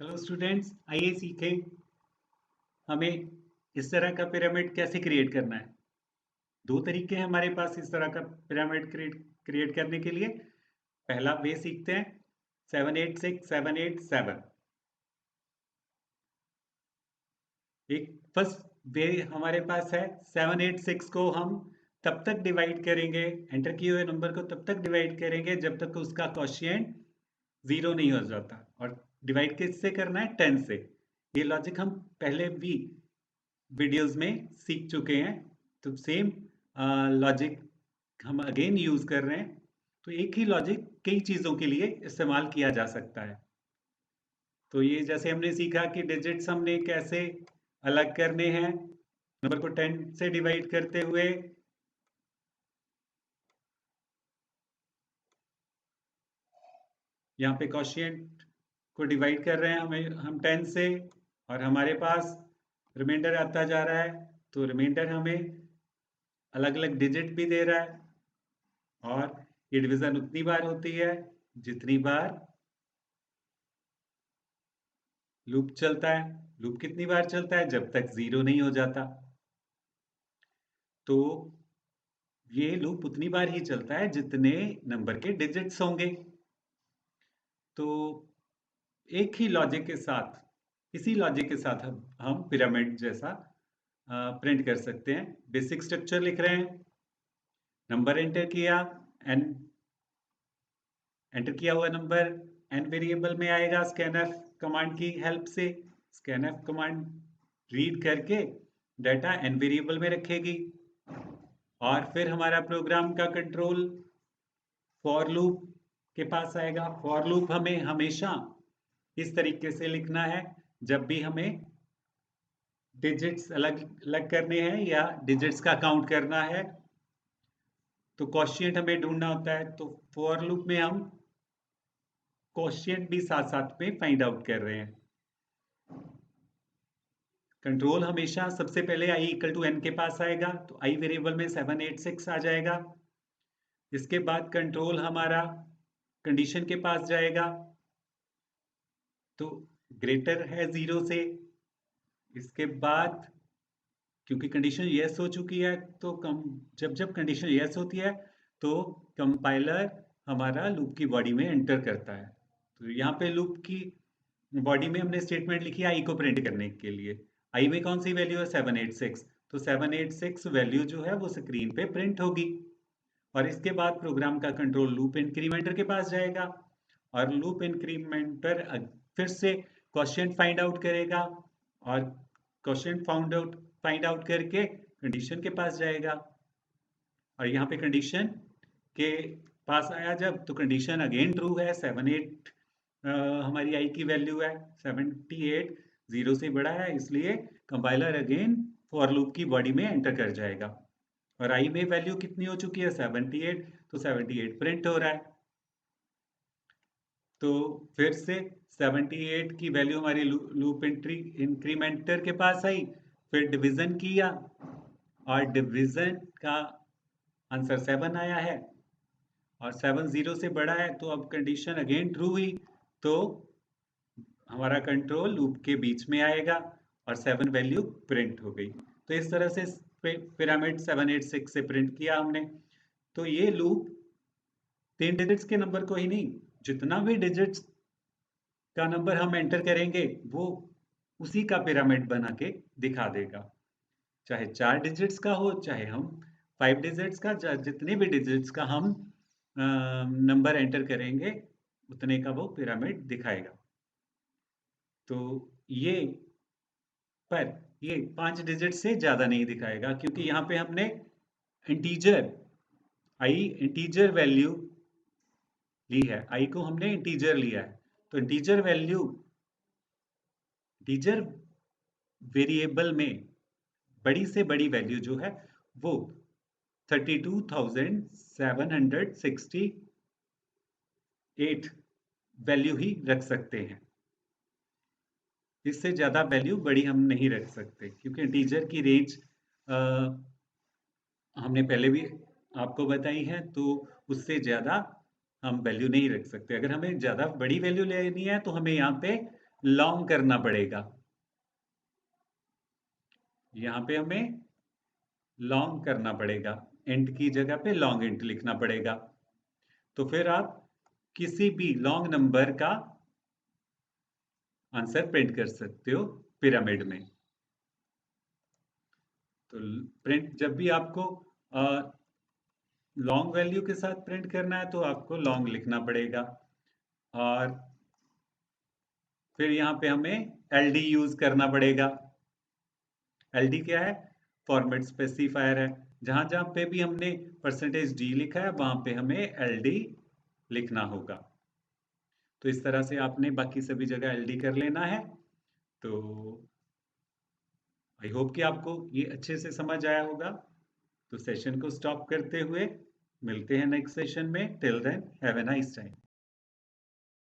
Hello students, आइए सीखें हमें इस तरह का पिरामिड कैसे क्रिएट करना है। दो तरीके हैं हमारे पास इस तरह का पिरामिड क्रिएट करने के लिए। पहला वे सीखते हैं 786 787। एक फर्स्ट वे हमारे पास है। 786 को हम तब तक डिवाइड करेंगे, एंटर किए हुए नंबर को तब तक डिवाइड करेंगे जब तक उसका क्वोशिएंट 0 नहीं हो जाता। और डिवाइड किससे करना है? 10 से। ये लॉजिक हम पहले भी वीडियोस में सीख चुके हैं, तो सेम लॉजिक हम अगेन यूज कर रहे हैं। तो एक ही लॉजिक कई चीजों के लिए इस्तेमाल किया जा सकता है। तो ये जैसे हमने सीखा कि डिजिट्स हमने कैसे अलग करने हैं नंबर को 10 से डिवाइड करते हुए। यहाँ पे क्वोशिएंट को डिवाइड कर रहे हैं हम 10 से, और हमारे पास रिमाइंडर आता जा रहा है। तो रिमाइंडर हमें अलग अलग डिजिट भी दे रहा है, और ये डिवीजन उतनी बार होती है जितनी बार लूप चलता है। लूप कितनी बार चलता है? जब तक 0 नहीं हो जाता। तो ये लूप उतनी बार ही चलता है जितने नंबर के डिजिट्स होंगे। तो एक ही लॉजिक के साथ, इसी लॉजिक के साथ हम पिरामिड जैसा प्रिंट कर सकते हैं। बेसिक स्ट्रक्चर लिख रहे हैं। नंबर एंटर किया, एन एंटर किया हुआ नंबर एन वेरिएबल में आएगा स्कैनफ कमांड की हेल्प से। स्कैनफ कमांड रीड करके डाटा एन वेरिएबल में रखेगी, और फिर हमारा प्रोग्राम का कंट्रोल फॉर लूप के पास आएगा। फॉर लूप हमें हमेशा इस तरीके से लिखना है, जब भी हमें डिजिट्स अलग अलग करने हैं या डिजिट्स का काउंट करना है, तो क्वोशिएंट हमें ढूंढना होता है। तो फॉर लूप में हम क्वोशिएंट भी साथ साथ में फाइंड आउट कर रहे हैं। कंट्रोल हमेशा सबसे पहले i इक्वल टू n के पास आएगा, तो i वेरिएबल में 786 आ जाएगा। इसके बाद कंट्रोल हमारा कंडीशन के पास जाएगा, तो ग्रेटर है 0 से। इसके बाद क्योंकि कंडीशन यस हो चुकी है, तो जब जब कंडीशन यस होती है तो कंपाइलर हमारा लूप की बॉडी में एंटर करता है। तो यहाँ पे लूप की बॉडी में हमने स्टेटमेंट लिखी आई को प्रिंट करने के लिए। आई में कौन सी वैल्यू है? 786। तो 786 वैल्यू जो है वो स्क्रीन पे प्रिंट होगी। और इसके बाद प्रोग्राम का कंट्रोल लूप इंक्रीमेंटर के पास जाएगा, और लूप इंक्रीमेंटर फिर से क्वोशिएंट फाइंड आउट करेगा, और क्वोशिएंट फाइंड आउट करके कंडीशन के पास जाएगा। और यहाँ पे कंडीशन के पास आया जब, तो कंडीशन अगेन ट्रू है। 78 हमारी आई की वैल्यू है। 78 0 से बड़ा है, इसलिए कंपाइलर अगेन फॉर लूप की बॉडी में एंटर कर जाएगा। और आई में वैल्यू कितनी हो चुकी है? 78। तो 78 प्रिंट हो रहा है। तो फिर से 78 की वैल्यू हमारी लूप इंक्रीमेंटर के पास आई। फिर डिवीजन किया, और डिवीजन का आंसर 7 आया है, और 7 0 से बड़ा है, तो अब कंडीशन अगेन ट्रू हुई। तो हमारा कंट्रोल लूप के बीच में आएगा, और 7 वैल्यू प्रिंट हो गई। तो इस तरह से पिरामिड 786 से प्रिंट किया हमने। तो ये लूप 3 डिजिट्स के नंबर को ही नहीं, जितना भी डिजिट्स का नंबर हम एंटर करेंगे वो उसी का पिरामिड बना के दिखा देगा। चाहे 4 डिजिट्स का हो, चाहे हम 5 डिजिट्स का, जितने भी डिजिट्स का हम नंबर एंटर करेंगे उतने का वो पिरामिड दिखाएगा। तो ये पर ये 5 डिजिट से ज्यादा नहीं दिखाएगा, क्योंकि यहाँ पे हमने इंटीजर इंटीजर वैल्यू ली है। आई को हमने इंटीजर लिया है। तो इंटीजर वेरिएबल में बड़ी से बड़ी वैल्यू जो है वो 32,768 वैल्यू ही रख सकते हैं। इससे ज्यादा वैल्यू बड़ी हम नहीं रख सकते, क्योंकि इंटीजर की रेंज हमने पहले भी आपको बताई है। तो उससे ज्यादा हम वैल्यू नहीं रख सकते। अगर हमें ज्यादा बड़ी वैल्यू लेनी है तो हमें यहाँ पे लॉन्ग करना पड़ेगा। यहाँ पे हमें लॉन्ग करना पड़ेगा, इंट की जगह पे लॉन्ग इंट लिखना पड़ेगा। तो फिर आप किसी भी लॉन्ग नंबर का आंसर प्रिंट कर सकते हो पिरामिड में। तो प्रिंट जब भी आपको लॉन्ग वैल्यू के साथ प्रिंट करना है तो आपको लॉन्ग लिखना पड़ेगा। और फिर यहाँ पे हमें LD यूज करना पड़ेगा। LD क्या है? फॉर्मेट स्पेसिफायर है। जहां जहां पे भी हमने %d लिखा है वहां पे हमें LD लिखना होगा। तो इस तरह से आपने बाकी सभी जगह LD कर लेना है। तो आई होप कि आपको ये अच्छे से समझ आया होगा। तो सेशन को स्टॉप करते हुए मिलते हैं नेक्स्ट सेशन में। Till then have a nice time.